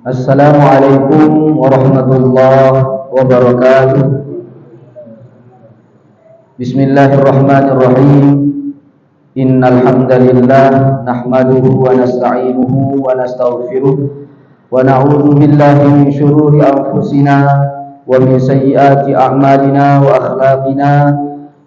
Assalamualaikum warahmatullahi wabarakatuh. Bismillahirrahmanirrahim. Innal hamdalillah nahmaduhu wa nasta'inuhu wa nastaghfiruh wa na'udzu billahi min shururi anfusina wa min sayyiati a'malina wa akhlaqina.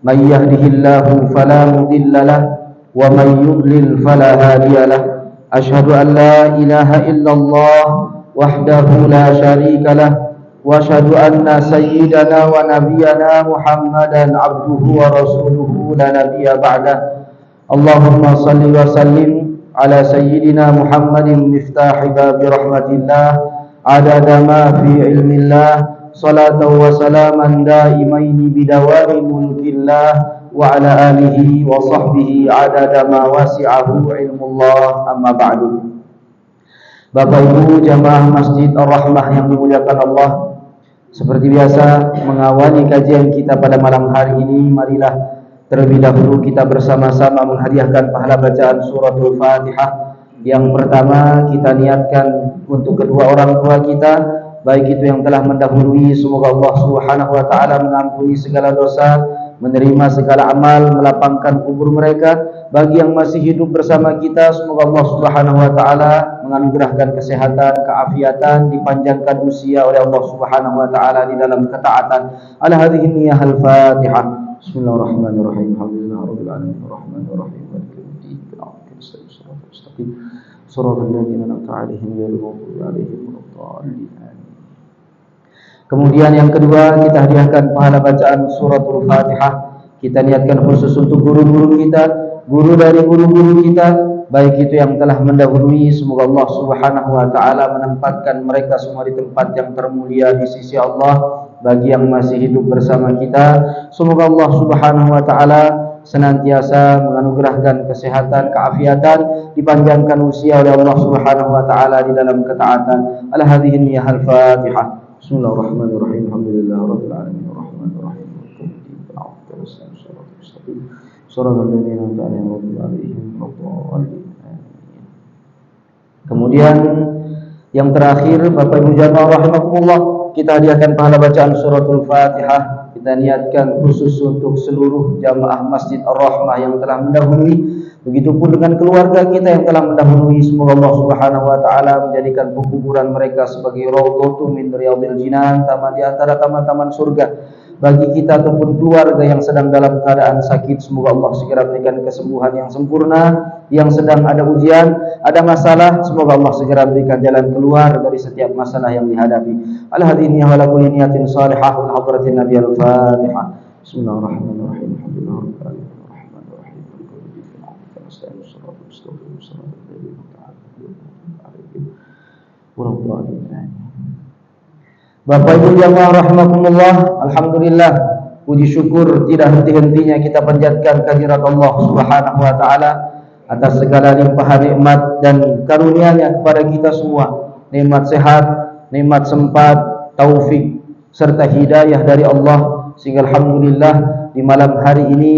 May yahdihillahu fala mudilla lahu wa may yudlil fala hadiya lahu. Asyhadu an la ilaha illallah wahdahu la syarika lah wa asyhadu anna sayyidana wa nabiyyana Muhammadan abduhu wa rasuluhu la nabiyya ba'dah. Allahumma salli wa sallim ala sayyidina Muhammadin miftahi babi rahmatillah adada ma fi ilmillah salatan wa salaman daimaini bidawami mulkillah wa ala alihi wa sahbihi adada ma wasi'ahu ilmullah. Amma ba'du. Bapak Ibu jamaah Masjid Ar-Rahmah yang dimuliakan Allah, seperti biasa mengawali kajian kita pada malam hari ini, marilah terlebih dahulu kita bersama-sama menghadiahkan pahala bacaan suratul Fatihah. Yang pertama kita niatkan untuk kedua orang tua kita, baik itu yang telah mendahului, semoga Allah Subhanahu wa taala mengampuni segala dosa, menerima segala amal, melapangkan kubur mereka. Bagi yang masih hidup bersama kita, semoga Allah Subhanahu wa taala menganugerahkan kesehatan, keafiatan, dipanjangkan usia oleh Allah Subhanahu wa taala di dalam ketaatan. Ala hadhihi niyyah al-Fatihah. Bismillahirrahmanirrahim. Alhamdulillahirabbil alamin arrahmanir rahim maliki yaumiddin. Shiratal mustaqim. Shiratal ladzina an'amta 'alaihim ghairil maghdubi 'alaihim waladdallin. Kemudian yang kedua kita hadiahkan pahala bacaan suratul Fatihah. Kita niatkan khusus untuk guru-guru kita, guru dari guru-guru kita, baik itu yang telah mendahului, semoga Allah Subhanahu wa taala menempatkan mereka semua di tempat yang termulia di sisi Allah. Bagi yang masih hidup bersama kita, semoga Allah Subhanahu wa taala senantiasa menganugerahkan kesehatan, keafiatan, dipanjangkan usia oleh Allah Subhanahu wa taala di dalam ketaatan. Ala hadhihi niyyah al-Fatihah. Bismillahirrahmanirrahim. Alhamdulillahirabbil alamin arrahmanir rahim maliki yaumiddin. Shiratal ladzina an'amta 'alaihim waladdallin. Kemudian yang terakhir, Bapak Ibu jamaah rahimakumullah, kita hadiahkan pahala bacaan suratul Fatihah. Kita niatkan khusus untuk seluruh jamaah Masjid Ar-Rahmah yang telah mendahului, begitupun dengan keluarga kita yang telah mendahului. Semoga Allah Subhanahu wa taala menjadikan kuburan mereka sebagai raudhatun min riyadil jinan, taman di antara taman-taman surga. Bagi kita ataupun keluarga yang sedang dalam keadaan sakit, semoga Allah segera berikan kesembuhan yang sempurna. Yang sedang ada ujian, ada masalah, semoga Allah segera berikan jalan keluar dari setiap masalah yang dihadapi. Al-hadiniya wa la kulli niyatin salihah wa hadratin nabi al-Fatihah. Bismillahirrahmanirrahim. Alhamdulillahirabbil alamin arrahmanir rahim maliki yaumiddin. Nasta'inu shiratal mustaqim shiratal ladzina an'amta 'alaihim waladdallin. Bapak Ibu jamaah rahimakumullah, alhamdulillah, puji syukur tidak henti-hentinya kita panjatkan kehadirat Allah Subhanahu wa taala atas segala limpahan nikmat dan karunia-Nya kepada kita semua. Nikmat sehat, nikmat sempat, taufik serta hidayah dari Allah, sehingga alhamdulillah di malam hari ini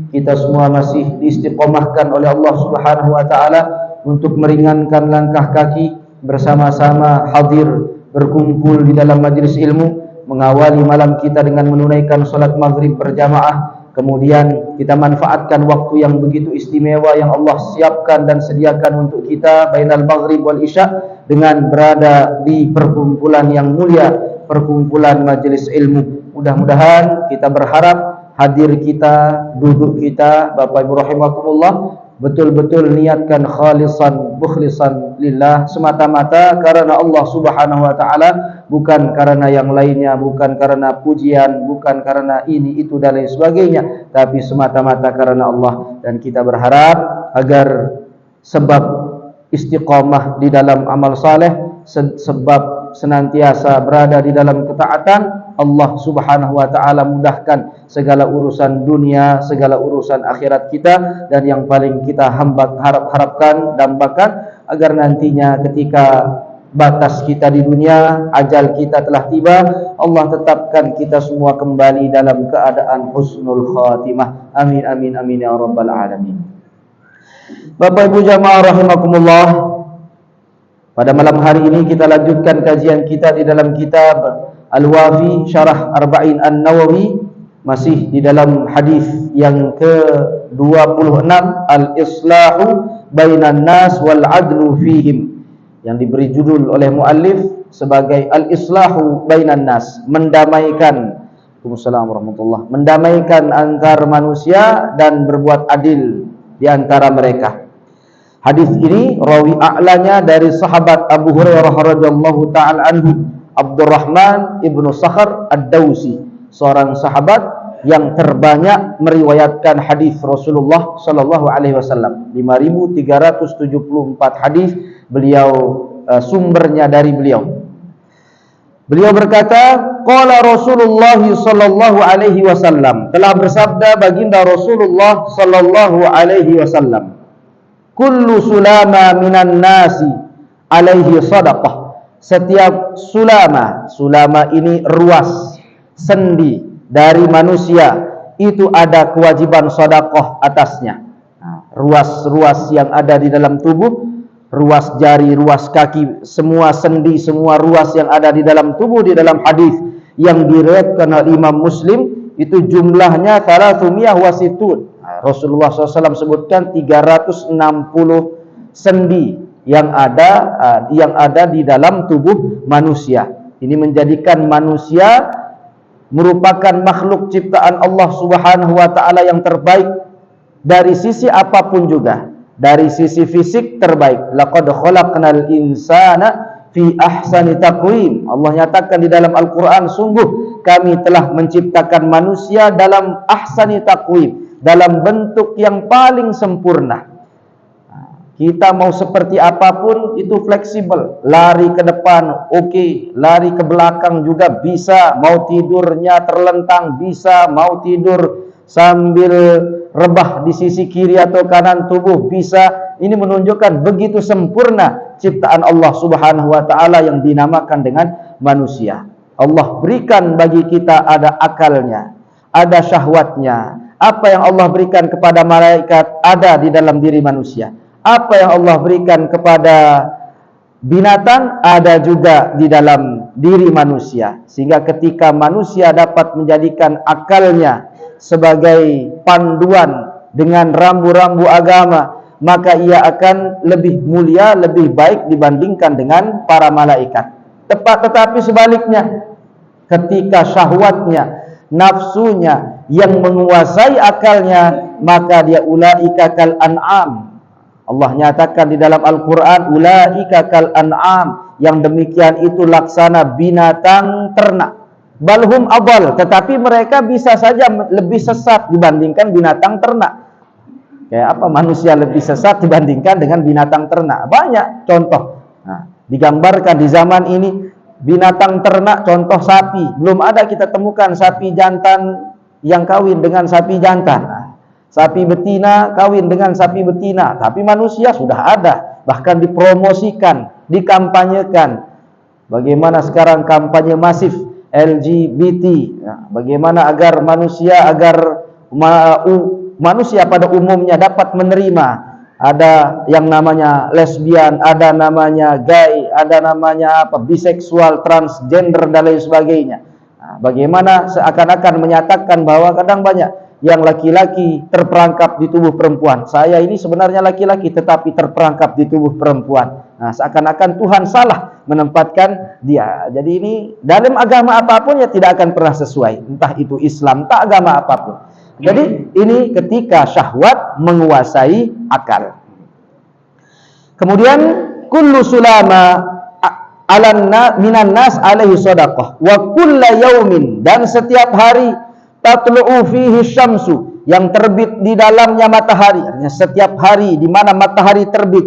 kita semua masih diistiqomahkan oleh Allah Subhanahu wa taala untuk meringankan langkah kaki, bersama-sama hadir berkumpul di dalam majlis ilmu, mengawali malam kita dengan menunaikan salat maghrib berjamaah. Kemudian kita manfaatkan waktu yang begitu istimewa yang Allah siapkan dan sediakan untuk kita bainal maghrib wal isya dengan berada di perkumpulan yang mulia, perkumpulan majlis ilmu. Mudah-mudahan kita berharap hadir kita, duduk kita, Bapak Ibu rahimakumullah, betul-betul niatkan khalisan mukhlisan lillah, semata-mata karena Allah Subhanahu wa taala, bukan karena yang lainnya, bukan karena pujian, bukan karena ini itu dan lain sebagainya, tapi semata-mata karena Allah. Dan kita berharap agar sebab istiqamah di dalam amal saleh, sebab senantiasa berada di dalam ketaatan, Allah Subhanahu wa taala mudahkan segala urusan dunia, segala urusan akhirat kita, dan yang paling kita harapkan, dambakan, agar nantinya ketika batas kita di dunia, ajal kita telah tiba, Allah tetapkan kita semua kembali dalam keadaan husnul khatimah. Amin amin amin ya rabbal alamin. Bapak Ibu jamaah rahimakumullah, Pada malam hari ini kita lanjutkan kajian kita di dalam kitab Al-Wafi Syarah Arba'in An-Nawawi, masih di dalam hadis yang ke-26, Al-Islahu Bainan Nas Wal Adlu Fihim, yang diberi judul oleh muallif sebagai Al-Islahu Bainan Nas, mendamaikan, mendamaikan antar manusia dan berbuat adil di antara mereka. Hadis ini rawi a'lanya dari sahabat Abu Hurairah radhiyallahu taala anhu, Abdurrahman ibnu Sakhar Ad-Dawsi, seorang sahabat yang terbanyak meriwayatkan hadis Rasulullah sallallahu alaihi wasallam. 5374 hadis beliau sumbernya dari beliau. Beliau berkata, qala Rasulullah sallallahu alaihi wasallam, telah bersabda baginda Rasulullah sallallahu alaihi wasallam, kullu sulama minan nasi alaihi sadaqah. Setiap sulama, sulama ini ruas, sendi dari manusia, itu ada kewajiban sedekah atasnya. Ruas-ruas yang ada di dalam tubuh, ruas jari, ruas kaki, semua sendi, semua ruas yang ada di dalam tubuh, di dalam hadis yang diriwayatkan oleh Imam Muslim, itu jumlahnya 360 Rasulullah SAW sebutkan 360 sendi yang ada di dalam tubuh manusia. Ini menjadikan manusia merupakan makhluk ciptaan Allah Subhanahu wa taala yang terbaik dari sisi apapun juga. Dari sisi fisik terbaik. Laqad khalaqnal insana fi ahsani taqwim. Allah nyatakan di dalam Al-Qur'an, sungguh kami telah menciptakan manusia dalam ahsani taqwim, dalam bentuk yang paling sempurna. Kita mau seperti apapun itu fleksibel. Lari ke depan oke, lari ke belakang juga bisa, mau tidurnya terlentang bisa, mau tidur sambil rebah di sisi kiri atau kanan tubuh bisa. Ini menunjukkan begitu sempurna ciptaan Allah Subhanahu wa taala yang dinamakan dengan manusia. Allah berikan bagi kita ada akalnya, ada syahwatnya. Apa yang Allah berikan kepada malaikat ada di dalam diri manusia. Apa yang Allah berikan kepada binatang ada juga di dalam diri manusia. Sehingga ketika manusia dapat menjadikan akalnya sebagai panduan dengan rambu-rambu agama, maka ia akan lebih mulia, lebih baik dibandingkan dengan para malaikat. Tetapi sebaliknya, ketika syahwatnya, nafsunya yang menguasai akalnya, maka dia ulaika kal an'am. Allah nyatakan di dalam Al-Quran, ulaika kal an'am, yang demikian itu laksana binatang ternak. Balhum adal, tetapi mereka bisa saja lebih sesat dibandingkan binatang ternak. Kayak apa manusia lebih sesat dibandingkan dengan binatang ternak? Banyak contoh. Digambarkan di zaman ini binatang ternak, contoh sapi. Belum ada kita temukan sapi jantan yang kawin dengan sapi jantan. Sapi betina kawin dengan sapi betina. Tapi manusia sudah ada, bahkan dipromosikan, dikampanyekan. Bagaimana sekarang kampanye masif LGBT, bagaimana agar manusia pada umumnya dapat menerima. Ada yang namanya lesbian, ada namanya gay, ada namanya biseksual, transgender dan lain sebagainya. Bagaimana seakan-akan menyatakan bahwa kadang banyak yang laki-laki terperangkap di tubuh perempuan. Saya ini sebenarnya laki-laki tetapi terperangkap di tubuh perempuan. Seakan-akan Tuhan salah menempatkan dia. Jadi ini dalam agama apapun ya tidak akan pernah sesuai. Entah itu Islam, entah agama apapun. Jadi ini ketika syahwat menguasai akal. Kemudian kullu sulama minan nas alaihi shadaqah wa kullu yaumin, dan setiap hari tatlu'u fihi syamsu, yang terbit di dalamnya matahari. Artinya setiap hari di mana matahari terbit.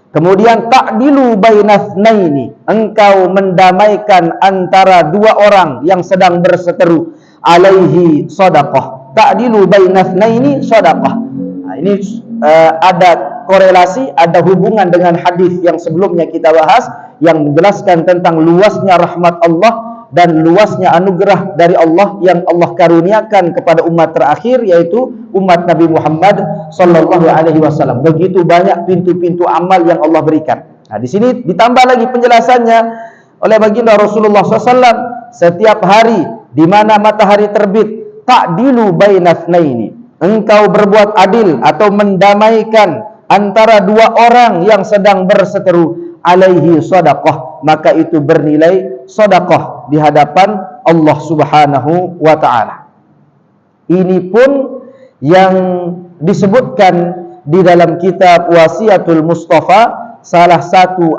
Kemudian ta'dilu bainatsnaini, engkau mendamaikan antara dua orang yang sedang berseteru, alaihi shadaqah. Ta'dilu bainatsnaini shadaqah. Ini ada korelasi, ada hubungan dengan hadis yang sebelumnya kita bahas, yang menjelaskan tentang luasnya rahmat Allah dan luasnya anugerah dari Allah yang Allah karuniakan kepada umat terakhir, yaitu umat Nabi Muhammad sallallahu alaihi wasallam. Begitu banyak pintu-pintu amal yang Allah berikan. Nah, di sini ditambah lagi penjelasannya oleh baginda Rasulullah SAW, setiap hari di mana matahari terbit, ta'dilu bainatsnaini, engkau berbuat adil atau mendamaikan antara dua orang yang sedang berseteru, alaihi shadaqah, maka itu bernilai sedekah di hadapan Allah Subhanahu wa taala. Ini pun yang disebutkan di dalam kitab Wasiatul Mustafa, salah satu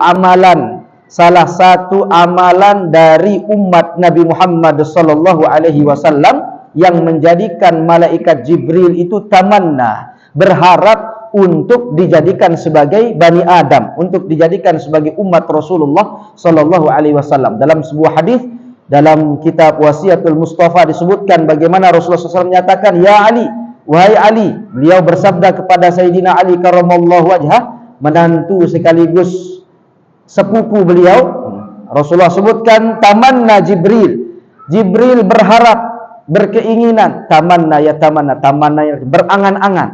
amalan dari umat Nabi Muhammad sallallahu alaihi wasallam yang menjadikan malaikat Jibril itu tamanna, berharap untuk dijadikan sebagai Bani Adam, untuk dijadikan sebagai umat Rasulullah sallallahu alaihi wasallam. Dalam sebuah hadis dalam kitab Wasiatul Mustafa disebutkan bagaimana Rasulullah SAW menyatakan, "Ya Ali, wahai Ali," beliau bersabda kepada Sayyidina Ali karramallahu wajhah, menantu sekaligus sepupu beliau. Rasulullah sebutkan, tamanna Jibril. Jibril berharap, berkeinginan, tamanna ya berangan-angan.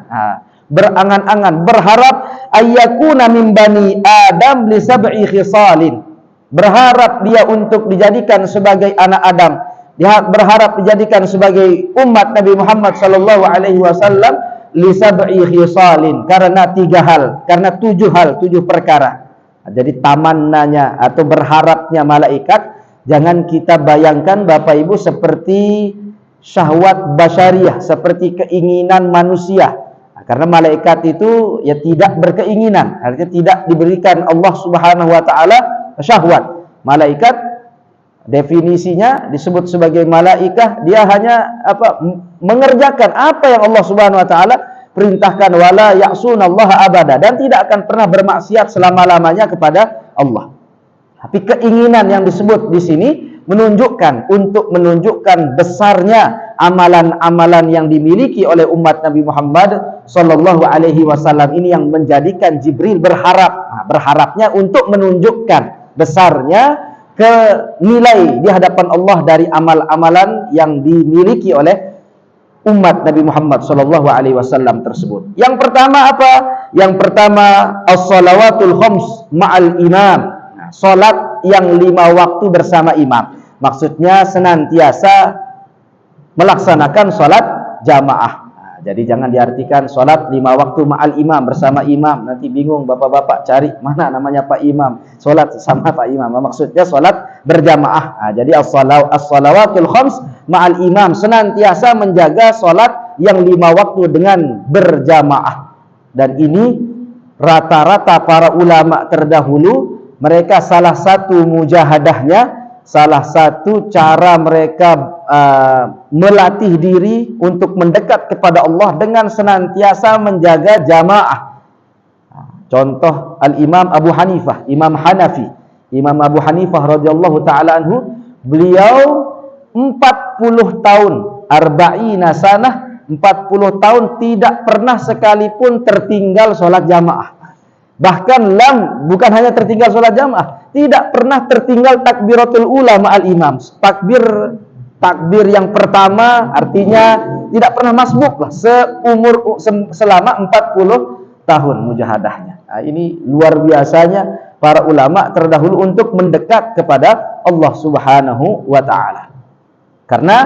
Berangan-angan, berharap ayyakuna min bani Adam li sab'i khisalin. Berharap dia untuk dijadikan sebagai anak Adam. Dia berharap dijadikan sebagai umat Nabi Muhammad sallallahu alaihi wasallam li sab'i khisalin, karena 3 hal, karena 7 perkara. Jadi tamannanya atau berharapnya malaikat, jangan kita bayangkan Bapak Ibu seperti syahwat basyariah, seperti keinginan manusia. Karena malaikat itu ya tidak berkeinginan, artinya tidak diberikan Allah Subhanahu wa taala syahwat. Malaikat definisinya disebut sebagai malaikah, dia hanya mengerjakan apa yang Allah Subhanahu wa taala perintahkan, wala ya'sunallaha abada, dan tidak akan pernah bermaksiat selama-lamanya kepada Allah. Tapi keinginan yang disebut di sini menunjukkan besarnya amalan-amalan yang dimiliki oleh umat Nabi Muhammad sallallahu alaihi wasallam ini yang menjadikan Jibril berharapnya untuk menunjukkan besarnya ke nilai di hadapan Allah dari amal-amalan yang dimiliki oleh umat Nabi Muhammad sallallahu alaihi wasallam tersebut. Yang pertama apa? Yang pertama as-shalawatul khams ma'al imam. Salat yang 5 waktu bersama imam. Maksudnya senantiasa melaksanakan salat jamaah. Jadi jangan diartikan salat 5 waktu ma'al imam, bersama imam. Nanti bingung bapak-bapak cari mana namanya Pak Imam. Salat sama Pak Imam. Maksudnya salat berjamaah. Jadi as-shalawatul khams ma'al imam, senantiasa menjaga salat yang 5 waktu dengan berjamaah. Dan ini rata-rata para ulama terdahulu, mereka salah satu mujahadahnya, salah satu cara mereka melatih diri untuk mendekat kepada Allah dengan senantiasa menjaga jamaah. Contoh Al-Imam Abu Hanifah, Imam Hanafi. Imam Abu Hanifah radhiyallahu taala anhu, beliau 40 tahun, arba'ina sanah, 40 tahun tidak pernah sekalipun tertinggal sholat jamaah. Bahkan bukan hanya tertinggal sholat jamaah, tidak pernah tertinggal takbiratul ula ma'al imam. Takbir yang pertama artinya tidak pernah masbuk lah selama 40 tahun mujahadahnya. Nah, ini luar biasanya para ulama terdahulu untuk mendekat kepada Allah Subhanahu wa taala. Karena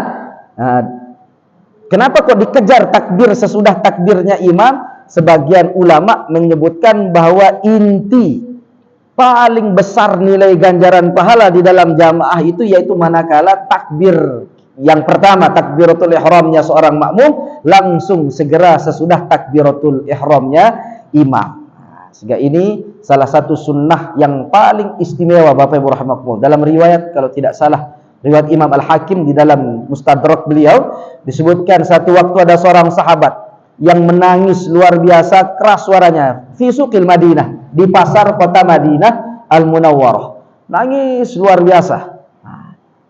kenapa kok dikejar takbir sesudah takbirnya imam? Sebagian ulama menyebutkan bahwa inti paling besar nilai ganjaran pahala di dalam jamaah itu yaitu manakala takbir yang pertama, takbiratul ihramnya seorang makmum, langsung segera sesudah takbiratul ihramnya imam. Sehingga ini salah satu sunnah yang paling istimewa Bapak Ibu rahimakumullah. Dalam riwayat, kalau tidak salah riwayat Imam Al-Hakim di dalam Mustadrak beliau, disebutkan satu waktu ada seorang sahabat yang menangis luar biasa keras suaranya fi suqil Madinah, di pasar kota Madinah Al-Munawwarah. Nangis luar biasa.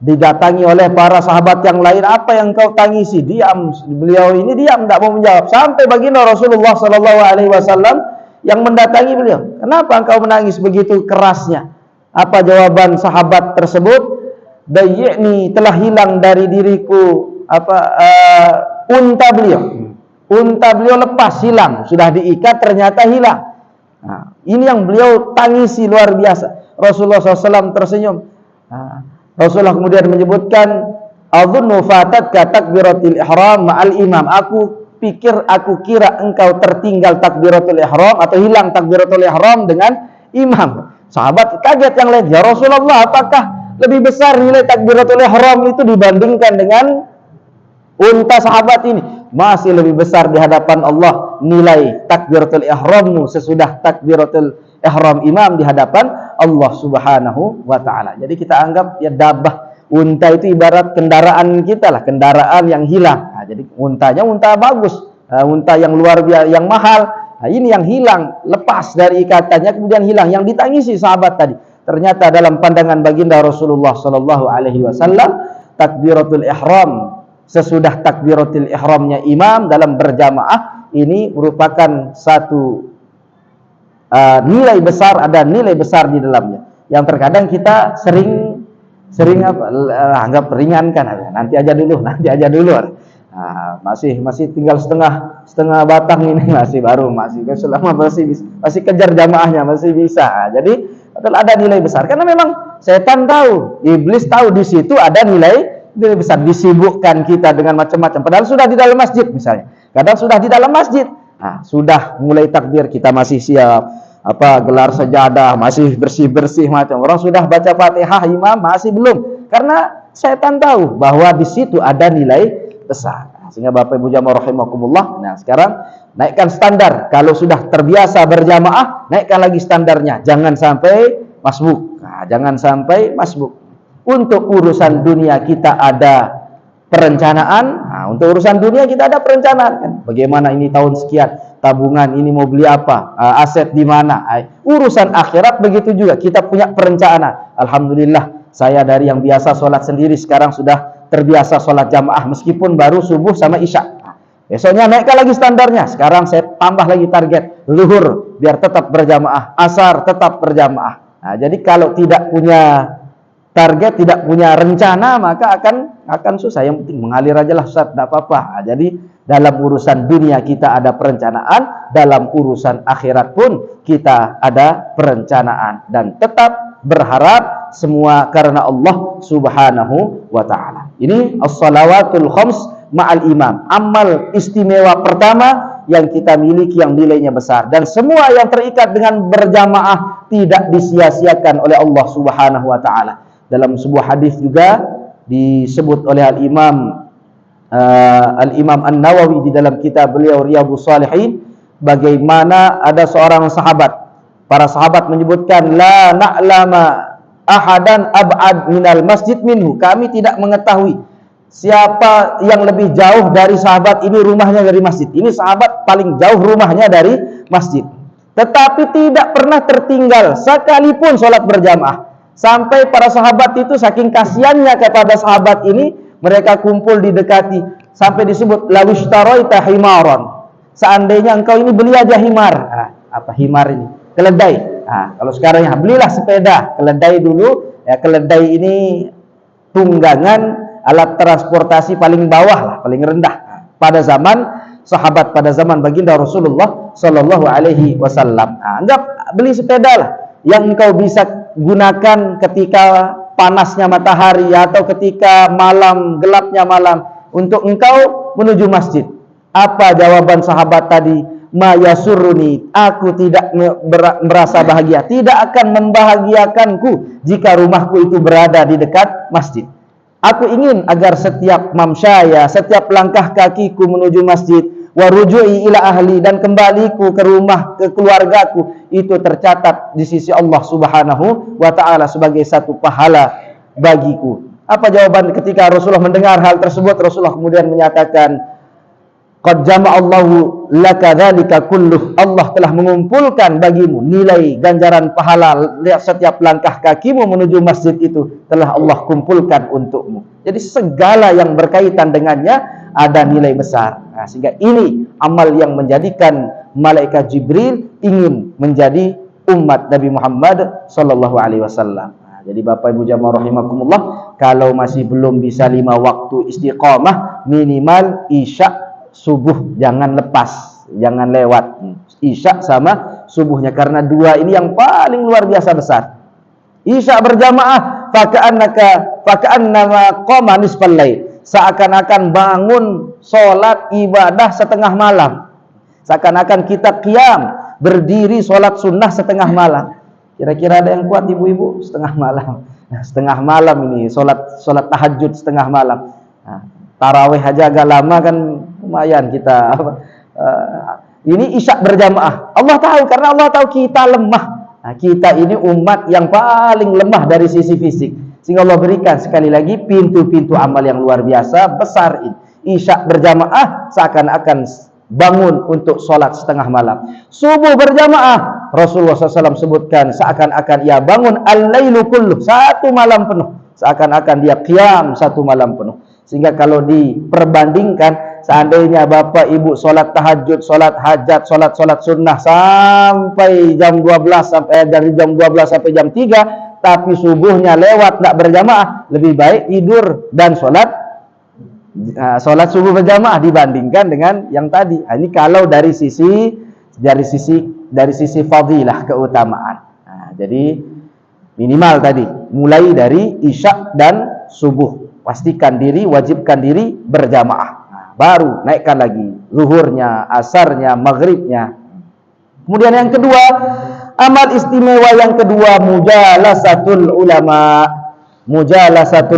Didatangi oleh para sahabat yang lain, apa yang kau tangisi? Diam. Beliau ini diam, tidak mau menjawab. Sampai baginda Rasulullah sallallahu alaihi wasallam yang mendatangi beliau, kenapa engkau menangis begitu kerasnya? Apa jawaban sahabat tersebut? Dayyini, telah hilang dari diriku unta beliau. Unta beliau lepas, hilang, sudah diikat ternyata hilang. Nah, ini yang beliau tangisi luar biasa. Rasulullah SAW tersenyum. Nah, Rasulullah kemudian menyebutkan, "Adhunnu fatatka takbiratul ihram ma'al imam." Aku kira engkau tertinggal takbiratul ihram atau hilang takbiratul ihram dengan imam. Sahabat kaget yang lain, "Ya Rasulullah, apakah lebih besar nilai takbiratul ihram itu dibandingkan dengan unta sahabat ini?" Masih lebih besar di hadapan Allah nilai takbiratul ihrammu sesudah takbiratul ihram imam di hadapan Allah Subhanahu wa taala. Jadi kita anggap ya dabah, unta itu ibarat kendaraan kita lah, kendaraan yang hilang. Nah, jadi untanya unta bagus, unta yang luar biasa, yang mahal. Nah, ini yang hilang, lepas dari ikatannya kemudian hilang, yang ditangisi sahabat tadi. Ternyata dalam pandangan baginda Rasulullah sallallahu alaihi wasallam, takbiratul ihram sesudah takbiratul ihramnya imam dalam berjamaah ini merupakan satu nilai besar, ada nilai besar di dalamnya. Yang terkadang kita sering anggap ringankan, nanti aja dulu. Nah, masih tinggal setengah batang ini, masih selama masih kejar jamaahnya, masih bisa. Nah, jadi ada nilai besar karena memang setan tahu, iblis tahu di situ ada nilai besar, disibukkan kita dengan macam-macam. Padahal sudah di dalam masjid misalnya. Kadang sudah di dalam masjid. Nah, sudah mulai takbir kita masih siap, gelar sajadah, masih bersih-bersih macam. Orang sudah baca Fatihah imam masih belum. Karena setan tahu bahwa di situ ada nilai besar. Nah, sehingga Bapak Ibu jamaah rahimakumullah, nah sekarang naikkan standar. Kalau sudah terbiasa berjamaah, naikkan lagi standarnya. Jangan sampai masbuk. Nah, jangan sampai masbuk. Untuk urusan dunia kita ada perencanaan. Nah, untuk urusan dunia kita ada perencanaan kan. Bagaimana ini tahun sekian, tabungan ini mau beli apa, aset di mana. Urusan akhirat begitu juga, kita punya perencanaan. Alhamdulillah, saya dari yang biasa sholat sendiri sekarang sudah terbiasa sholat jamaah meskipun baru subuh sama isya. Nah, besoknya naikkan lagi standarnya. Sekarang saya tambah lagi target zuhur biar tetap berjamaah, asar tetap berjamaah. Nah, jadi kalau tidak punya target, tidak punya rencana, maka akan susah. Yang penting mengalir aja lah Ustaz, tidak apa-apa. Nah, jadi dalam urusan dunia kita ada perencanaan, dalam urusan akhirat pun kita ada perencanaan, dan tetap berharap semua karena Allah Subhanahu wa taala. Ini as-salawatul khams ma'al imam, amal istimewa pertama yang kita miliki yang nilainya besar, dan semua yang terikat dengan berjamaah tidak disia-siakan oleh Allah Subhanahu wa taala. Dalam sebuah hadis juga disebut oleh Al-Imam An-Nawawi di dalam kitab beliau Riyadhus Shalihin, bagaimana ada seorang sahabat, para sahabat menyebutkan, la na'lama ahadan ab'ad minal masjid minhu, kami tidak mengetahui siapa yang lebih jauh dari sahabat ini rumahnya dari masjid. Ini sahabat paling jauh rumahnya dari masjid, tetapi tidak pernah tertinggal sekalipun sholat berjamaah. Sampai para sahabat itu saking kasihannya kepada sahabat ini, mereka kumpul didekati sampai disebut lawishtaroita himaron. Seandainya engkau ini beli aja himar. Nah, apa himar ini? Keledai. Nah, kalau sekarang ya belilah sepeda, keledai dulu. Ya, keledai ini tunggangan alat transportasi paling bawah lah, paling rendah. Nah, pada zaman sahabat, pada zaman baginda Rasulullah Sallallahu Alaihi Wasallam. Nah, anggap beli sepeda lah yang engkau bisa gunakan ketika panasnya matahari atau ketika malam, gelapnya malam, untuk engkau menuju masjid. Apa jawaban sahabat tadi? Ma yasurruni, aku tidak merasa bahagia, tidak akan membahagiakanku jika rumahku itu berada di dekat masjid. Aku ingin agar setiap mamsyaya, setiap langkah kakiku menuju masjid, wa ruju'i ila ahli, dan kembaliku ke rumah, ke keluargaku, itu tercatat di sisi Allah Subhanahu wa taala sebagai satu pahala bagiku. Apa jawaban ketika Rasulullah mendengar hal tersebut? Rasulullah kemudian menyatakan, qad jama'allahu laka dzalika kulluh, Allah telah mengumpulkan bagimu nilai ganjaran pahala setiap langkah kakimu menuju masjid itu telah Allah kumpulkan untukmu. Jadi segala yang berkaitan dengannya ada nilai besar. Nah, sehingga ini amal yang menjadikan malaikat Jibril ingin menjadi umat Nabi Muhammad sallallahu alaihi wasallam. Nah, jadi Bapak Ibu jamaah rahimakumullah, kalau masih belum bisa 5 waktu istiqamah, minimal isya subuh jangan lepas, jangan lewat. Isya sama subuhnya, karena dua ini yang paling luar biasa besar. Isya berjamaah faka'annama qama nisfal lail, seakan-akan bangun sholat ibadah setengah malam, seakan-akan kita qiyam berdiri sholat sunnah setengah malam. Kira-kira ada yang kuat ibu-ibu setengah malam? Nah, setengah malam ini sholat tahajud setengah malam. Nah, tarawih aja agak lama kan, lumayan kita. Ini isya berjamaah. Allah tahu, karena Allah tahu kita lemah. Nah, kita ini umat yang paling lemah dari sisi fisik, sehingga Allah berikan sekali lagi pintu-pintu amal yang luar biasa besar ini. Isya berjamaah seakan-akan bangun untuk sholat setengah malam. Subuh berjamaah, Rasulullah SAW sebutkan seakan-akan ia bangun al-lailu kulluh, satu malam penuh, seakan-akan dia qiyam satu malam penuh. Sehingga kalau diperbandingkan, seandainya bapak ibu sholat tahajud, sholat hajat, sholat sunnah sampai jam 12, dari jam 12 sampai jam 3, tapi subuhnya lewat tidak berjamaah, lebih baik tidur dan sholat subuh berjamaah dibandingkan dengan yang tadi. Ini kalau dari sisi fadilah, keutamaan. Nah, jadi minimal tadi mulai dari isya dan subuh, pastikan diri, wajibkan diri berjamaah. Nah, baru naikkan lagi zuhurnya, asarnya, maghribnya. Kemudian yang kedua, amal istimewa yang kedua, mujalasatul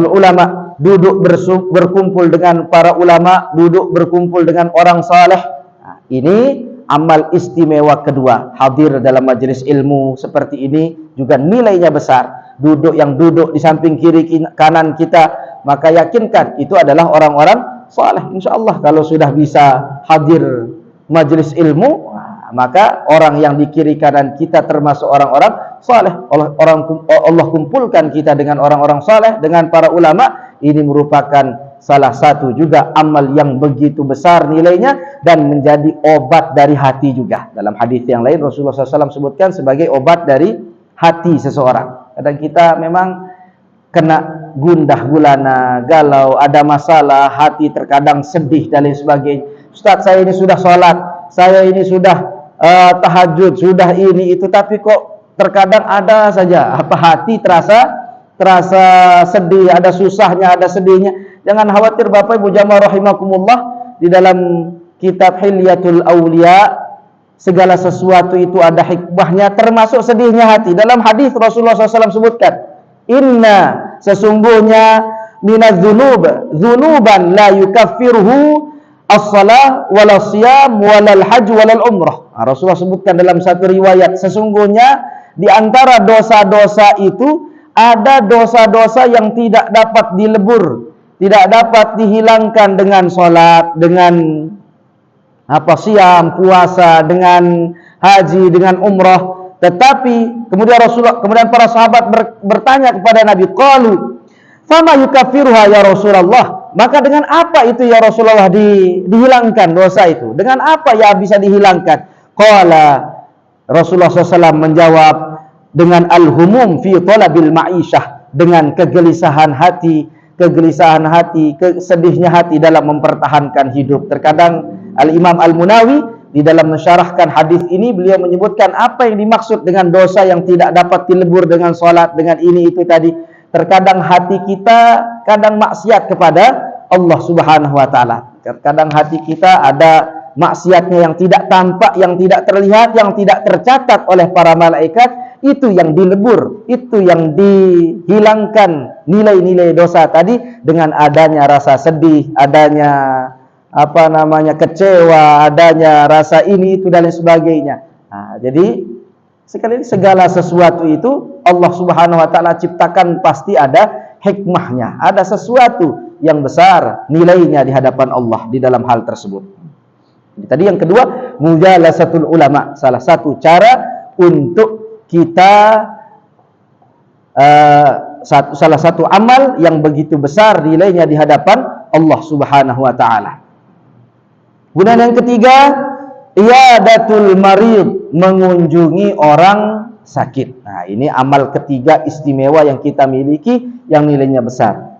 ulama, duduk berkumpul dengan para ulama, duduk berkumpul dengan orang saleh. Nah, ini amal istimewa kedua. Hadir dalam majelis ilmu seperti ini juga nilainya besar. Yang duduk di samping kiri kanan kita, maka yakinkan itu adalah orang-orang saleh. Insyaallah kalau sudah bisa hadir majelis ilmu, maka orang yang di kiri kanan kita termasuk orang-orang saleh. Allah kumpulkan kita dengan orang-orang saleh, dengan para ulama. Ini merupakan salah satu juga amal yang begitu besar nilainya dan menjadi obat dari hati juga. Dalam hadis yang lain Rasulullah SAW sebutkan sebagai obat dari hati seseorang. Kadang kita memang kena gundah gulana, galau, ada masalah, hati terkadang sedih dan lain sebagainya. Ustaz, saya ini sudah sholat, saya ini sudah tahajud, sudah ini itu, tapi kok terkadang ada saja hati terasa sedih, ada susahnya, ada sedihnya. Jangan khawatir Bapak Ibu jamaah rahimakumullah, di dalam kitab Hilyatul Auliya segala sesuatu itu ada hikmahnya, termasuk sedihnya hati. Dalam hadis Rasulullah SAW sebutkan, inna sesungguhnya minaz dzunuban la yukaffiruhu as-salah wala siyam wala al-hajj wala al-umrah. Rasulullah sebutkan dalam satu riwayat, sesungguhnya di antara dosa-dosa itu ada dosa-dosa yang tidak dapat dilebur, tidak dapat dihilangkan dengan sholat, dengan siam, puasa, dengan haji, dengan umrah. Tetapi kemudian para sahabat bertanya kepada Nabi, qalu fama yukaffiruha ya Rasulullah, maka dengan apa itu ya Rasulullah dihilangkan dosa itu? Dengan apa ya bisa dihilangkan? Qala, Rasulullah SAW menjawab, dengan al-humum fi talabil ma'isyah, dengan kegelisahan hati, sedihnya hati dalam mempertahankan hidup. Terkadang Al-Imam Al-Munawi di dalam mensyarahkan hadis ini, beliau menyebutkan apa yang dimaksud dengan dosa yang tidak dapat dilebur dengan salat, dengan ini itu tadi. Terkadang hati kita kadang maksiat kepada Allah Subhanahu wa taala. Terkadang hati kita ada maksiatnya yang tidak tampak, yang tidak terlihat, yang tidak tercatat oleh para malaikat. Itu yang dilebur, itu yang dihilangkan nilai-nilai dosa tadi dengan adanya rasa sedih, adanya kecewa, adanya rasa ini itu dan lain sebagainya. Nah, jadi sekali lagi segala sesuatu itu Allah Subhanahu wa taala ciptakan pasti ada hikmahnya, ada sesuatu yang besar nilainya di hadapan Allah di dalam hal tersebut. Tadi yang kedua, mujalasatul ulama, salah satu cara untuk kita salah satu amal yang begitu besar nilainya di hadapan Allah Subhanahu wa taala. Kemudian yang ketiga, iyadatul marid, mengunjungi orang sakit. Nah, ini amal ketiga istimewa yang kita miliki yang nilainya besar.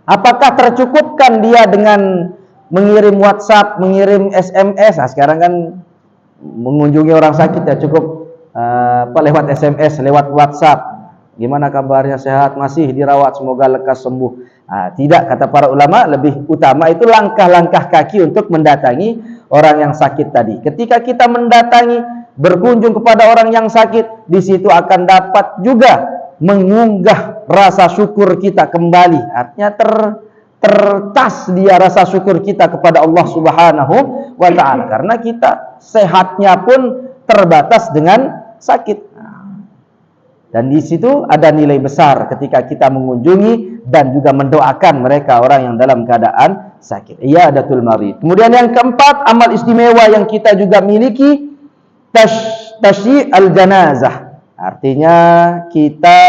Apakah tercukupkan dia dengan mengirim WhatsApp, mengirim SMS? Nah, sekarang kan mengunjungi orang sakit ya cukup lewat SMS, lewat WhatsApp. Gimana kabarnya, sehat, masih dirawat, semoga lekas sembuh. Tidak, kata para ulama, lebih utama itu langkah-langkah kaki untuk mendatangi orang yang sakit tadi. Ketika kita mendatangi, berkunjung kepada orang yang sakit, di situ akan dapat juga mengunggah rasa syukur kita kembali. Artinya tercas dia rasa syukur kita kepada Allah Subhanahu wa ta'ala, karena kita sehatnya pun terbatas dengan sakit. Dan di situ ada nilai besar ketika kita mengunjungi dan juga mendoakan mereka orang yang dalam keadaan sakit. Iyadatul marid. Kemudian yang keempat, amal istimewa yang kita juga miliki, tasyi' al-janazah. Artinya kita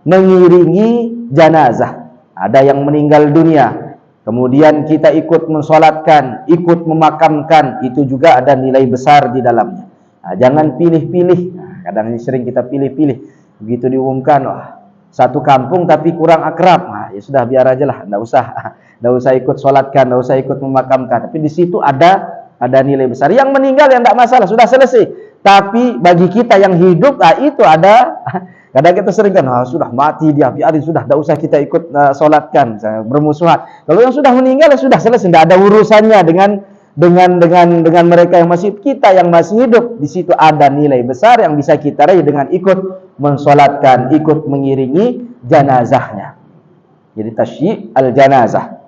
mengiringi janazah. Ada yang meninggal dunia, kemudian kita ikut mensolatkan, ikut memakamkan, itu juga ada nilai besar di dalamnya. Jangan pilih-pilih. Kadang ini sering kita pilih-pilih. Begitu diumumkan, wah, satu kampung tapi kurang akrab, ya sudah biar aja lah, enggak usah ikut sholatkan, enggak usah ikut memakamkan. Tapi di situ ada nilai besar. Yang meninggal yang enggak masalah, sudah selesai. Tapi bagi kita yang hidup, itu ada. Kadang kita sering kan, sudah mati dia, biarin sudah, enggak usah kita ikut sholatkan, bermusuhan. Kalau yang sudah meninggal ya sudah selesai, enggak ada urusannya dengan mereka yang masih, kita yang masih hidup. Di situ ada nilai besar yang bisa kita raih dengan ikut mensolatkan, ikut mengiringi janazahnya. Jadi tasyi' al-janazah.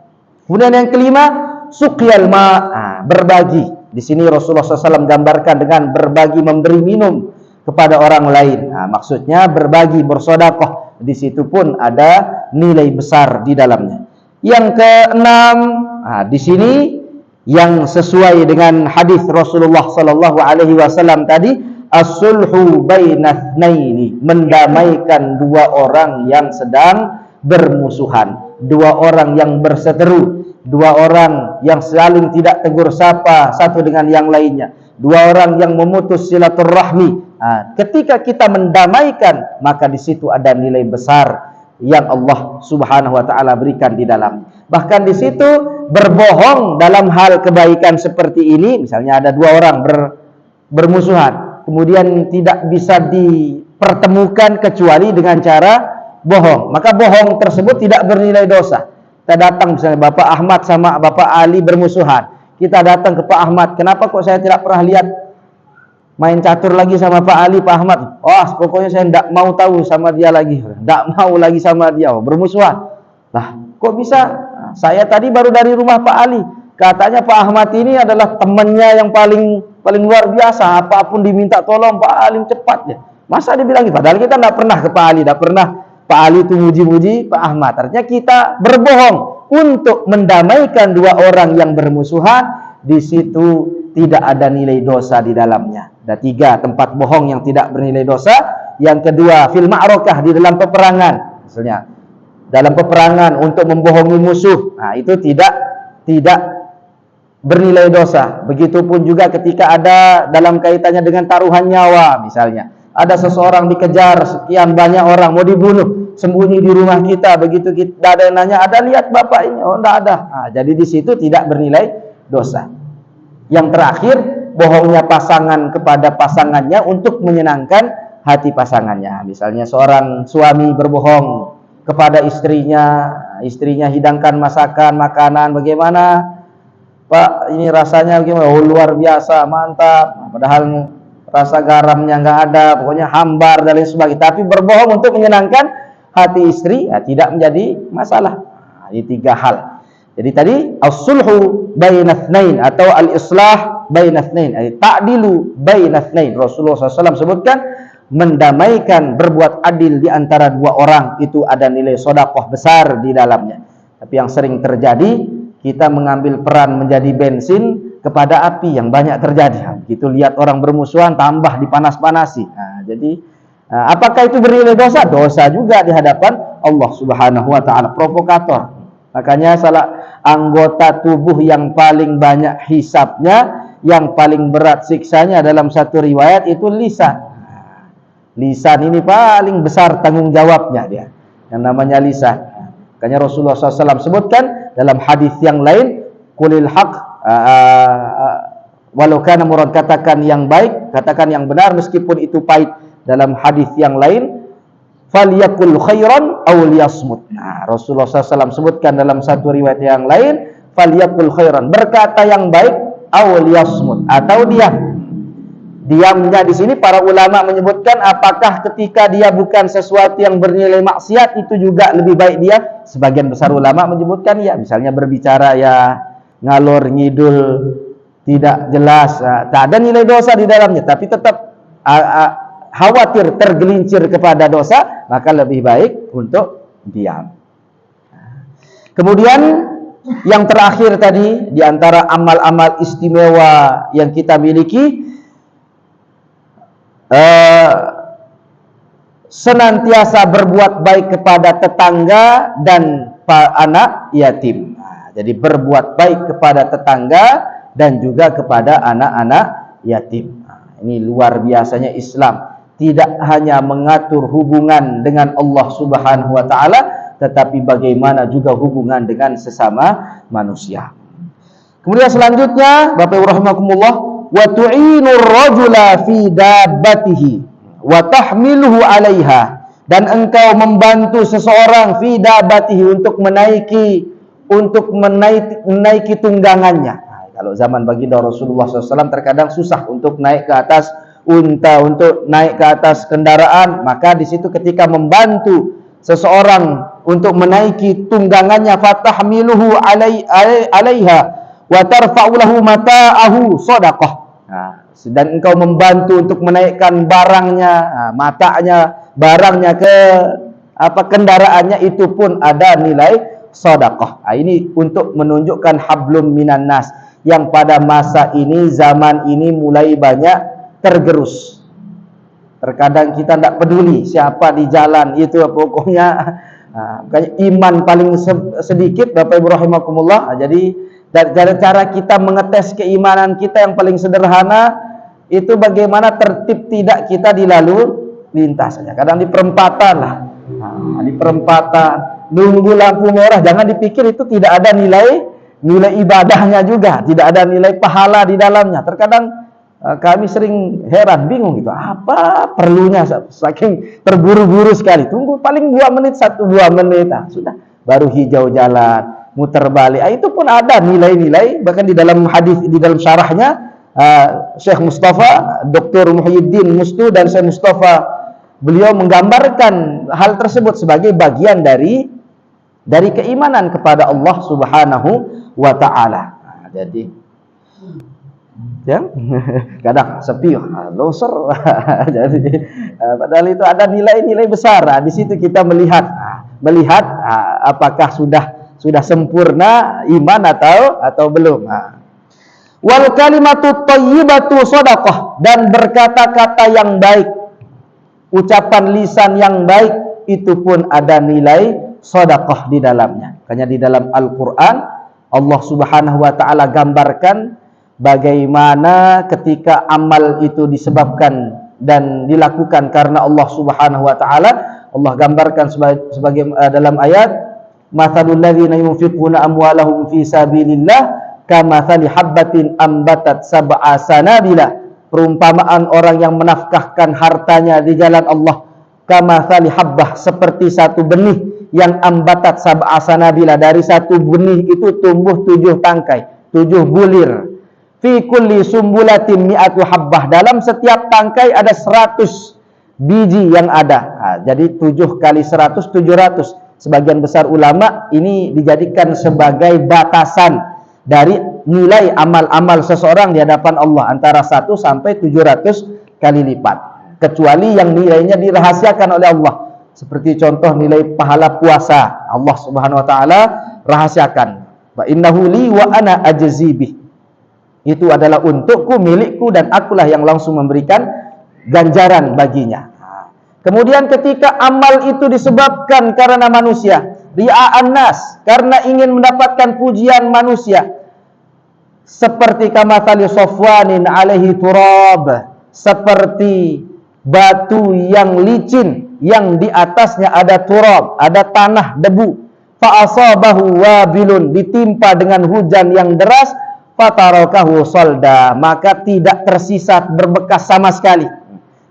Kemudian yang kelima, suqyal ma', berbagi. Di sini Rasulullah SAW gambarkan dengan berbagi, memberi minum kepada orang lain. Maksudnya berbagi, bersedekah. Di situ pun ada nilai besar di dalamnya. Yang keenam, di sini yang sesuai dengan hadis Rasulullah SAW tadi, as-sulhu bainathnaini, mendamaikan dua orang yang sedang bermusuhan, dua orang yang berseteru, dua orang yang saling tidak tegur sapa satu dengan yang lainnya, dua orang yang memutus silaturahmi. Ketika kita mendamaikan, maka di situ ada nilai besar yang Allah Subhanahu wa ta'ala berikan di dalam. Bahkan di situ berbohong dalam hal kebaikan seperti ini, misalnya ada dua orang bermusuhan, kemudian tidak bisa dipertemukan kecuali dengan cara bohong, maka bohong tersebut tidak bernilai dosa. Kita datang, misalnya Bapak Ahmad sama Bapak Ali bermusuhan, kita datang ke Pak Ahmad, kenapa kok saya tidak pernah lihat main catur lagi sama Pak Ali, Pak Ahmad? Pokoknya saya tidak mau tahu sama dia lagi, tidak mau lagi sama dia, bermusuhan. Lah, kok bisa? Saya tadi baru dari rumah Pak Ali, katanya Pak Ahmad ini adalah temannya yang paling luar biasa, apapun diminta tolong Pak Ali cepat ya. Masa dibilang gitu? Padahal kita tidak pernah ke Pak Ali, tidak pernah Pak Ali itu muji-muji Pak Ahmad. Artinya kita berbohong untuk mendamaikan dua orang yang bermusuhan. Di situ tidak ada nilai dosa di dalamnya. Ada tiga tempat bohong yang tidak bernilai dosa. Yang kedua, fil ma'rakah, di dalam peperangan. Misalnya dalam peperangan untuk membohongi musuh, itu tidak bernilai dosa. Begitupun juga ketika ada dalam kaitannya dengan taruhan nyawa, misalnya ada seseorang dikejar sekian banyak orang mau dibunuh, sembunyi di rumah kita, begitu kita ada yang nanya, ada lihat bapak ini? Oh, enggak ada. Jadi di situ tidak bernilai dosa. Yang terakhir, bohongnya pasangan kepada pasangannya untuk menyenangkan hati pasangannya. Misalnya seorang suami berbohong kepada istrinya hidangkan masakan, makanan, bagaimana Pak, ini rasanya gimana? Oh, luar biasa, mantap. Padahal rasa garamnya nggak ada, pokoknya hambar dan lain sebagainya. Tapi berbohong untuk menyenangkan hati istri, tidak menjadi masalah. Ini tiga hal. Jadi tadi as-sulhu bainatsnain atau al-islah bainatsnain, ta'dilu bainatsnain. Rasulullah SAW sebutkan mendamaikan, berbuat adil di antara dua orang, itu ada nilai sedekah besar di dalamnya. Tapi yang sering terjadi, kita mengambil peran menjadi bensin kepada api yang banyak terjadi. Begitu lihat orang bermusuhan, tambah dipanas-panasi. Jadi apakah itu bernilai dosa? Dosa juga di hadapan Allah Subhanahu wa ta'ala. Provokator. Makanya salah anggota tubuh yang paling banyak hisabnya, yang paling berat siksanya dalam satu riwayat itu lisan. Lisan ini paling besar tanggung jawabnya dia, yang namanya lisan. Makanya Rasulullah SAW sebutkan dalam hadis yang lain, qulil haq walau kana murad, katakan yang baik, katakan yang benar meskipun itu pahit. Dalam hadis yang lain, falyakul khairan aw liyasmut. Nah, Rasulullah SAW sebutkan dalam satu riwayat yang lain, falyakul khairan, berkata yang baik, aw liyasmut, atau diam. Diamnya di sini para ulama menyebutkan apakah ketika dia bukan sesuatu yang bernilai maksiat itu juga lebih baik dia. Sebagian besar ulama menyebutkan ya, misalnya berbicara ya ngalor ngidul, tidak jelas, tak ada nilai dosa di dalamnya, tapi tetap khawatir tergelincir kepada dosa, maka lebih baik untuk diam. Kemudian yang terakhir tadi, di antara amal-amal istimewa yang kita miliki, senantiasa berbuat baik kepada tetangga dan anak yatim. Jadi berbuat baik kepada tetangga dan juga kepada anak-anak yatim. Ini luar biasanya Islam. Tidak hanya mengatur hubungan dengan Allah Subhanahu wa taala, tetapi bagaimana juga hubungan dengan sesama manusia. Kemudian selanjutnya, Bapak Ibu rahimakumullah, wa tu'inur rajula fi dabbatihi wa tahmiluhu 'alaiha, dan engkau membantu seseorang fi dabbatihi, untuk menaiki tunggangannya. Nah, kalau zaman baginda Rasulullah SAW terkadang susah untuk naik ke atas unta, untuk naik ke atas kendaraan, maka di situ ketika membantu seseorang untuk menaiki tunggangannya, fatahmiluhu 'alaiha wa tarfa'u lahu mata'ahu shadaqah. Nah, dan engkau membantu untuk menaikkan barangnya, barangnya ke kendaraannya, itu pun ada nilai sedekah. Ini untuk menunjukkan hablum minan nas, yang pada masa ini, zaman ini mulai banyak tergerus. Terkadang kita tidak peduli siapa di jalan itu, pokoknya iman paling sedikit, Bapak Ibu rahimakumullah. Jadi dari cara kita mengetes keimanan kita yang paling sederhana itu bagaimana tertib tidak kita di lalu lintas saja. Kadang di perempatan lah, di perempatan nunggu lampu merah, jangan dipikir itu tidak ada nilai ibadahnya juga, tidak ada nilai pahala di dalamnya. Terkadang kami sering heran, bingung gitu, apa perlunya, saking terburu-buru sekali. Tunggu paling 2 menit, 1-2 menit, sudah baru hijau jalan, muter balik. Itu pun ada nilai-nilai, bahkan di dalam hadis, di dalam syarahnya Syekh Mustafa, Dr. Muhyiddin Mustu dan Syekh Mustafa, beliau menggambarkan hal tersebut sebagai bagian dari keimanan kepada Allah Subhanahu wa taala. Jadi ya, kadang sepi, loser. Jadi padahal itu ada nilai-nilai besar. Di situ kita melihat apakah sudah sempurna iman atau belum. Wal kalimatu thayyibatu shadaqah, dan berkata-kata yang baik, ucapan lisan yang baik, itu pun ada nilai sedekah di dalamnya. Makanya di dalam Al-Qur'an Allah Subhanahu wa taala gambarkan bagaimana ketika amal itu disebabkan dan dilakukan karena Allah Subhanahu wa taala. Allah gambarkan sebagai dalam ayat, mathalul ladzina yunfiquna amwalahum fi sabilillah kamathali habbatin ambatat sab'a sanabila. Perumpamaan orang yang menafkahkan hartanya di jalan Allah, kamathali habbah, seperti satu benih yang ambatat sab'a sanabila, dari satu benih itu tumbuh 7 tangkai, 7 bulir. Fi kulli sumbulatin mi'atu habbah, dalam setiap tangkai ada 100 biji yang ada. Jadi 7 kali 100, 700. Sebagian besar ulama ini dijadikan sebagai batasan dari nilai amal-amal seseorang di hadapan Allah, antara 1 sampai 700 kali lipat, kecuali yang nilainya dirahasiakan oleh Allah. Seperti contoh nilai pahala puasa, Allah Subhanahu wa taala rahasiakan, wa innahu li wa ana ajzi bih. Itu adalah untukku, milikku, dan akulah yang langsung memberikan ganjaran baginya. Kemudian ketika amal itu disebabkan karena manusia, ria'an nas, karena ingin mendapatkan pujian manusia, seperti kamathali safwanin alaihi turab, seperti batu yang licin yang di atasnya ada turab, ada tanah, debu. Fa asabahu wabilun, ditimpa dengan hujan yang deras. fatarakahu solda, maka tidak tersisa berbekas sama sekali.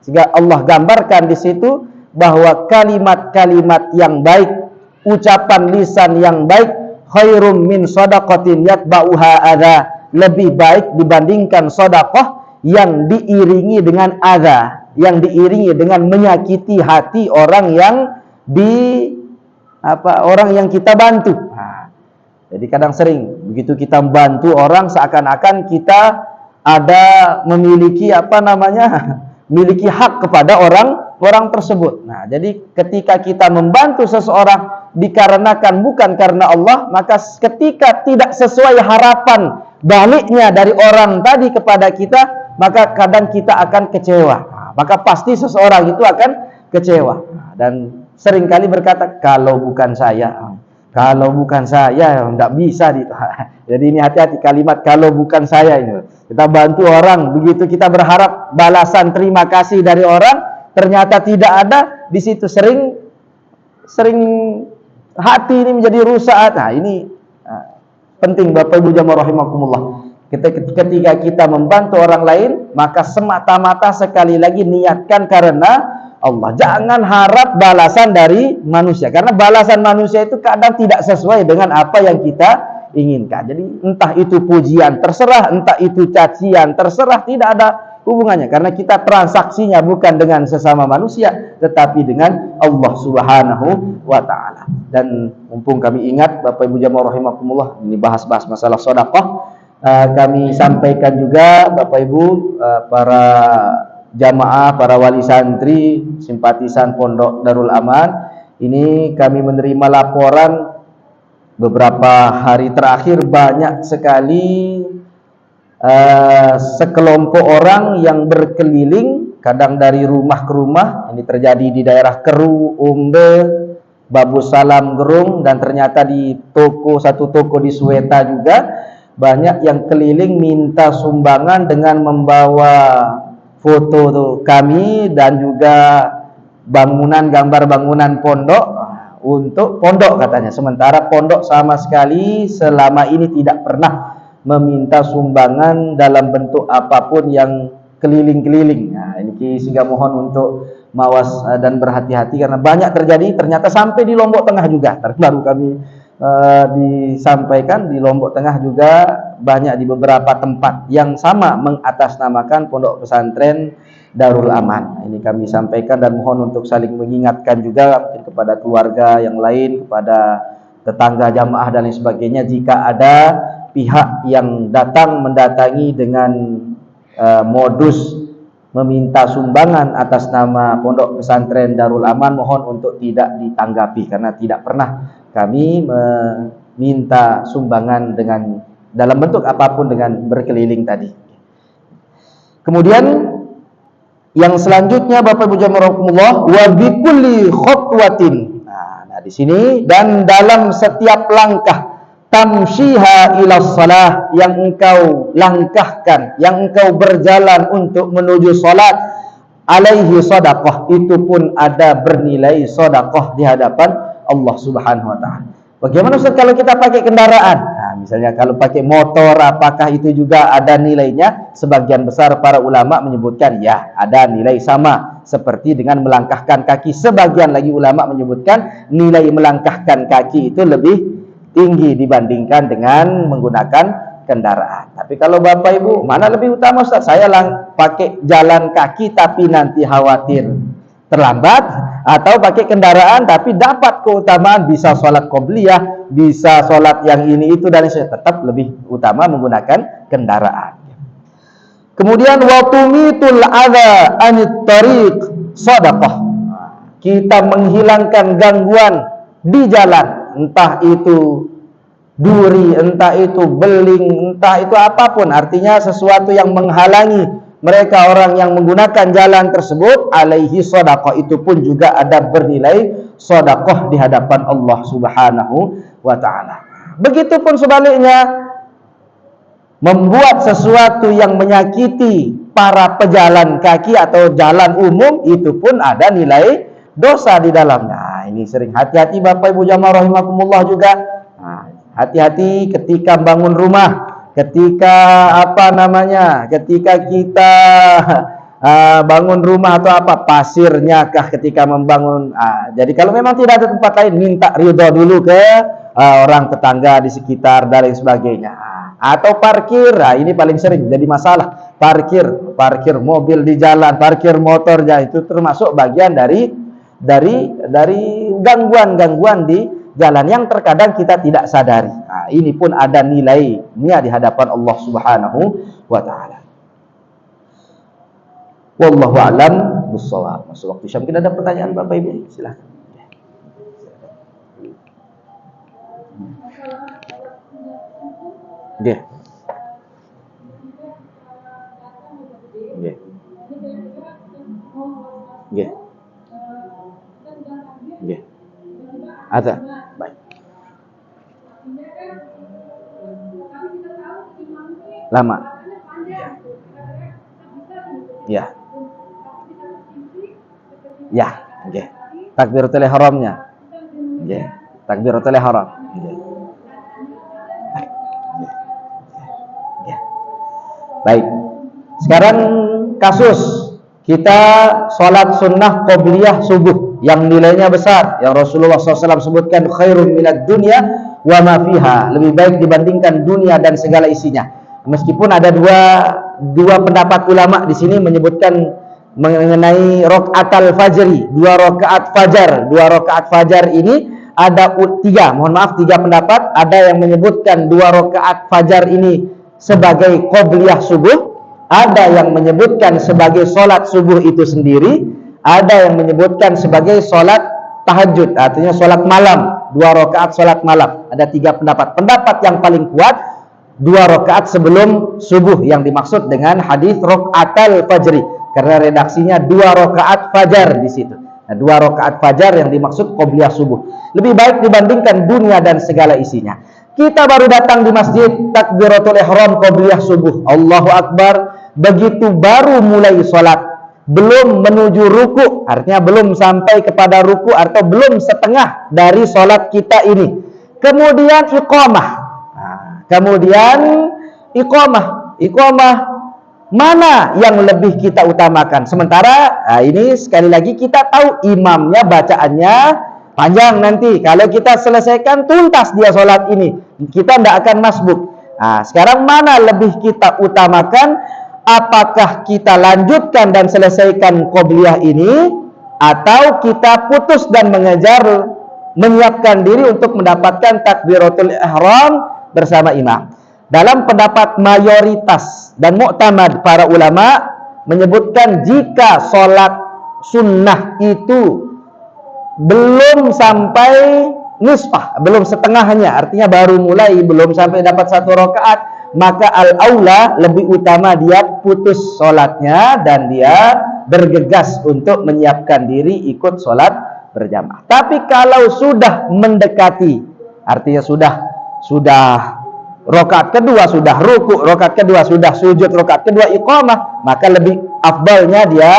Sehingga Allah gambarkan di situ bahwa kalimat-kalimat yang baik, ucapan lisan yang baik, khairum min shadaqatin yatba'uha adza, lebih baik dibandingkan sedekah yang diiringi dengan adza, yang diiringi dengan menyakiti hati orang yang orang yang kita bantu. Jadi kadang sering begitu kita membantu orang seakan-akan kita ada memiliki miliki hak kepada orang tersebut. Nah, jadi ketika kita membantu seseorang dikarenakan bukan karena Allah, maka ketika tidak sesuai harapan baliknya dari orang tadi kepada kita, maka kadang kita akan kecewa. Nah, maka pasti seseorang itu akan kecewa. Nah, dan seringkali berkata, kalau bukan saya tidak bisa. Jadi ini hati-hati kalimat kalau bukan saya ini. Kita bantu orang, begitu kita berharap balasan terima kasih dari orang, ternyata tidak ada. Di situ sering hati ini menjadi rusak. Nah, ini penting Bapak Ibu jamaah rahimakumullah. Ketika kita membantu orang lain, maka semata-mata sekali lagi niatkan karena Allah. Jangan harap balasan dari manusia, karena balasan manusia itu kadang tidak sesuai dengan apa yang kita inginkan. Jadi entah itu pujian terserah, entah itu cacian terserah, tidak ada hubungannya, karena kita transaksinya bukan dengan sesama manusia tetapi dengan Allah Subhanahu wa taala. Dan mumpung kami ingat Bapak Ibu jamaah rahimakumullah, ini bahas masalah sedekah, kami sampaikan juga Bapak Ibu, para jamaah, para wali santri, simpatisan Pondok Darul Aman, ini kami menerima laporan beberapa hari terakhir banyak sekali sekelompok orang yang berkeliling, kadang dari rumah ke rumah. Ini terjadi di daerah Keru, Umbe, Babu Salam, Gerung, dan ternyata di satu toko di Sweta juga banyak yang keliling minta sumbangan dengan membawa foto kami dan juga gambar bangunan pondok untuk pondok katanya. Sementara pondok sama sekali selama ini tidak pernah meminta sumbangan dalam bentuk apapun yang keliling-keliling. Nah, ini sehingga mohon untuk mawas dan berhati-hati karena banyak terjadi, ternyata sampai di Lombok Tengah juga. Baru kami disampaikan di Lombok Tengah juga banyak di beberapa tempat yang sama mengatasnamakan pondok pesantren Darul Aman. Ini kami sampaikan dan mohon untuk saling mengingatkan juga mungkin kepada keluarga yang lain, kepada tetangga jamaah dan lain sebagainya, jika ada pihak yang mendatangi dengan modus meminta sumbangan atas nama pondok pesantren Darul Aman, mohon untuk tidak ditanggapi karena tidak pernah kami meminta sumbangan dengan dalam bentuk apapun dengan berkeliling tadi. Kemudian yang selanjutnya Bapak Ibu jamaah rahimakumullah, wa bikulli khutwatin. Nah, di sini dan dalam setiap langkah tamshiha ila shalah, yang engkau langkahkan, yang engkau berjalan untuk menuju salat, alaihi sedekah, itu pun ada bernilai sedekah di hadapan Allah Subhanahu wa taala. Bagaimana Ustaz kalau kita pakai kendaraan? Nah, misalnya kalau pakai motor, apakah itu juga ada nilainya? Sebagian besar para ulama menyebutkan ya, ada nilai sama seperti dengan melangkahkan kaki. Sebagian lagi ulama menyebutkan nilai melangkahkan kaki itu lebih tinggi dibandingkan dengan menggunakan kendaraan. Tapi kalau Bapak Ibu, mana lebih utama Ustaz? Saya pakai jalan kaki tapi nanti khawatir terlambat, atau pakai kendaraan tapi dapat keutamaan, bisa sholat qobliyah, bisa sholat yang ini itu, dan tetap lebih utama menggunakan kendaraan. Kemudian watumitul adza anit tariq sedekah, kita menghilangkan gangguan di jalan, entah itu duri, entah itu beling, entah itu apapun, artinya sesuatu yang menghalangi mereka orang yang menggunakan jalan tersebut, alaihi sedekah, itu pun juga ada bernilai sedekah di hadapan Allah Subhanahu wa taala. Begitupun sebaliknya, membuat sesuatu yang menyakiti para pejalan kaki atau jalan umum, itu pun ada nilai dosa di dalamnya. Nah, ini sering hati-hati Bapak Ibu jamaah rahimakumullah juga. Nah, hati-hati ketika bangun rumah, ketika ketika kita bangun rumah atau apa, pasirnya kah ketika membangun. Jadi kalau memang tidak ada tempat lain, minta ridho dulu ke orang tetangga di sekitar dan lain sebagainya. Atau parkir, ini paling sering jadi masalah. Parkir mobil di jalan, parkir motor, itu termasuk bagian dari gangguan-gangguan di jalan yang terkadang kita tidak sadari. Ini pun ada nilainya di hadapan Allah Subhanahu wa taala. Wallahu a'lam bissawab. Masuk waktu Syam. Kita ada pertanyaan Bapak Ibu? Silakan. Nggih. Nggih. Nggih. Nggih. Ada. Baik. Lama. Ya. Ya, nggih. Takbiratul ihramnya. Nggih. Takbiratul ihram. Nggih. Baik. Sekarang kasus kita sholat sunnah qobliyah subuh yang nilainya besar, yang Rasulullah SAW sebutkan khairun minad dunya wa ma fiha, lebih baik dibandingkan dunia dan segala isinya. Meskipun ada dua pendapat ulama di sini menyebutkan mengenai rokaatul fajri, 2 rakaat fajar. 2 rakaat fajar ini ada tiga pendapat. Ada yang menyebutkan 2 rakaat fajar ini sebagai qobliyah subuh, ada yang menyebutkan sebagai sholat subuh itu sendiri, ada yang menyebutkan sebagai sholat tahajud, artinya sholat malam, 2 rakaat sholat malam. Ada 3 pendapat. Pendapat yang paling kuat 2 rakaat sebelum subuh yang dimaksud dengan hadis rokaatul fajri, karena redaksinya 2 rakaat fajar di situ. Nah, 2 rakaat fajar yang dimaksud qobliyah subuh lebih baik dibandingkan dunia dan segala isinya. Kita baru datang di masjid, takbiratul ihram qobliyah subuh, Allahu Akbar. Begitu baru mulai sholat, belum menuju ruku, artinya belum sampai kepada ruku atau belum setengah dari sholat kita ini. Kemudian iqamah. Iqamah mana yang lebih kita utamakan? Sementara ini sekali lagi kita tahu imamnya bacaannya panjang nanti. Kalau kita selesaikan tuntas dia sholat ini, kita tidak akan masbuk. Sekarang mana lebih kita utamakan? Apakah kita lanjutkan dan selesaikan qobliyah ini, atau kita putus dan menyiapkan diri untuk mendapatkan takbiratul ihram bersama imam? Dalam pendapat mayoritas dan muktamad para ulama menyebutkan jika sholat sunnah itu belum sampai nisfah, belum setengahnya, artinya baru mulai, belum sampai dapat 1 rakaat, maka al-aula lebih utama dia putus sholatnya dan dia bergegas untuk menyiapkan diri ikut sholat berjamaah. Tapi kalau sudah mendekati, artinya sudah rakaat kedua sudah ruku, rakaat kedua sudah sujud, rakaat kedua iqamah, maka lebih afdalnya dia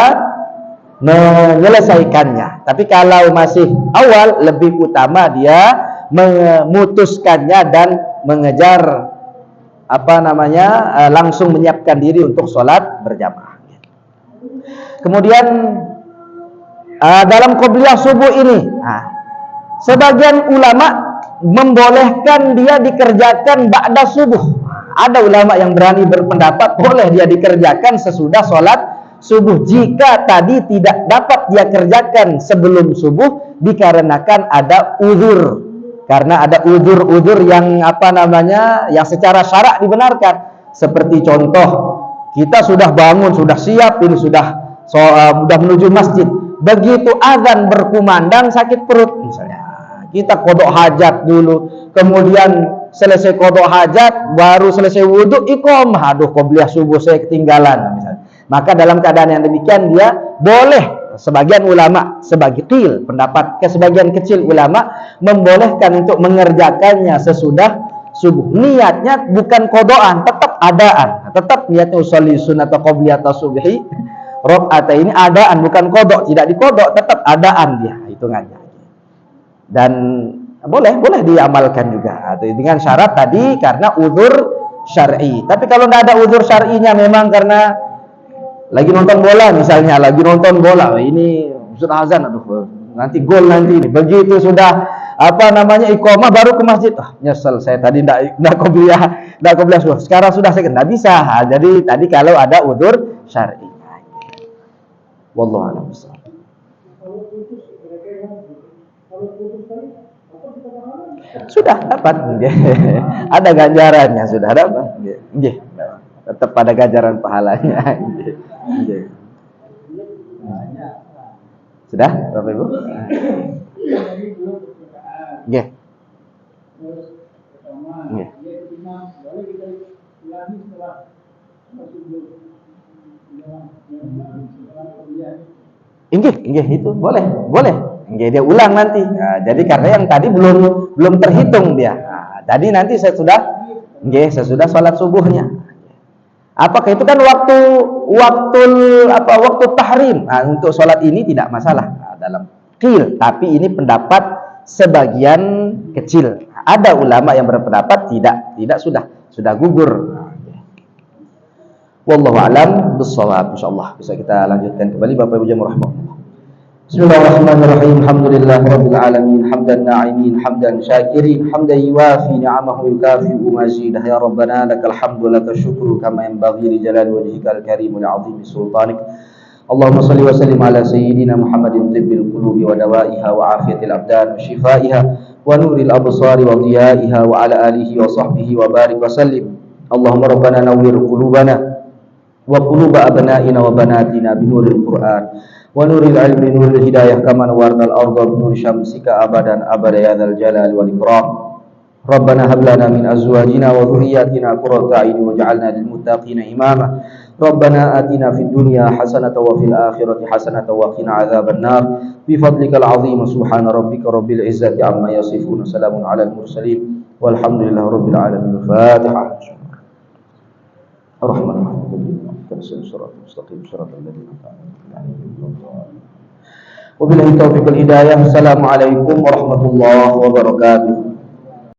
menyelesaikannya. Tapi kalau masih awal, lebih utama dia memutuskannya dan mengejar langsung menyiapkan diri untuk sholat berjamaah. Kemudian dalam qobliyah subuh ini, sebagian ulama membolehkan dia dikerjakan ba'da subuh. Ada ulama yang berani berpendapat boleh dia dikerjakan sesudah sholat subuh jika tadi tidak dapat dia kerjakan sebelum subuh dikarenakan ada uzur. Karena ada uzur-uzur yang yang secara syarak dibenarkan. Seperti contoh, kita sudah bangun, sudah siap, ini sudah menuju masjid. Begitu azan berkumandang sakit perut misalnya. Kita qada hajat dulu, kemudian selesai qada hajat, baru selesai wudhu, iqamah. Aduh, qobliyah subuh saya ketinggalan misalnya. Maka dalam keadaan yang demikian dia boleh, sebagian ulama, pendapat sebagian kecil ulama membolehkan untuk mengerjakannya sesudah subuh. Niatnya bukan qadaan, tetap adaan. Tetap niatnya usolli sunnah atau qobliyah atau subhi rakaat ini adaan, bukan qada, tidak diqada, tetap adaan dia hitungannya. Dan boleh diamalkan juga dengan syarat tadi, karena uzur syar'i. Tapi kalau nggak ada uzur syar'inya, memang karena lagi nonton bola misalnya, ini sudah azan, aduh nanti gol nanti ini. Begitu sudah iqamah baru ke masjid. Nyesel saya tadi enggak qobliyah subuh. Sekarang sudah saya enggak bisa. Jadi tadi kalau ada uzur syar'i. Wallahu a'lam bishawab. Sudah dapat. Ada ganjarannya, sudah dapat. Nggih. Tetap ada ganjaran pahalanya. Sudah, Bapak Ibu? Nggih. Nggih. Nggih, itu boleh. Nggih, dia ulang nanti. Nah, jadi karena yang tadi belum terhitung dia. Nah, jadi nanti saya sudah sholat subuhnya. Apakah itu kan waktu tahrim. Nah, untuk sholat ini tidak masalah dalam qil, tapi ini pendapat sebagian kecil. Ada ulama yang berpendapat tidak sudah gugur. Wallahu a'lam bishawab. Insyaallah bisa kita lanjutkan kembali Bapak Ibu jamaah rahimahullah. Bismillahirrahmanirrahim. Alhamdulillahirabbil alamin, hamdan na'imin, hamdan syakirin, hamdan yuwafi ni'amahu yukafi'u mazidah. Ya Rabbana lakal hamdu lakal syukru kama yanbaghi li jalali wajhikal karim wa 'azimi sultanik. Allahumma shalli wa sallim ala sayyidina Muhammadin tibbil qulubi wa dawaiha wa afiyatil abdan wa shifaiha wa nuril absari wa dhiyaiha wa ala alihi wa sahbihi wa barik wa sallim. Allahumma rabbana nawwir qulubana wa quluba abna'ina wa banatina binuril Qur'an wa nuril ilmi nuril hidayah kama nawartal arda binuri syamsika abadan abada ya dzal jalali wal ikram. Rabbana hab lana min azwajina wa dhurriyyatina qurrata a'yun waj'alna lil muttaqina imama. Rabbana atina fid dunya hasanatan wa fil akhirati hasanatan wa qina adzaban nar. Bi fadlikal azim subhana rabbika rabbil izzati amma yasifun. Salamun alal mursalin walhamdulillahi rabbil alamin. Fatihah. Ar-Rahmanir-Rahim. Wabillahi taufiq wal hidayah. Assalamualaikum warahmatullahi wabarakatuh.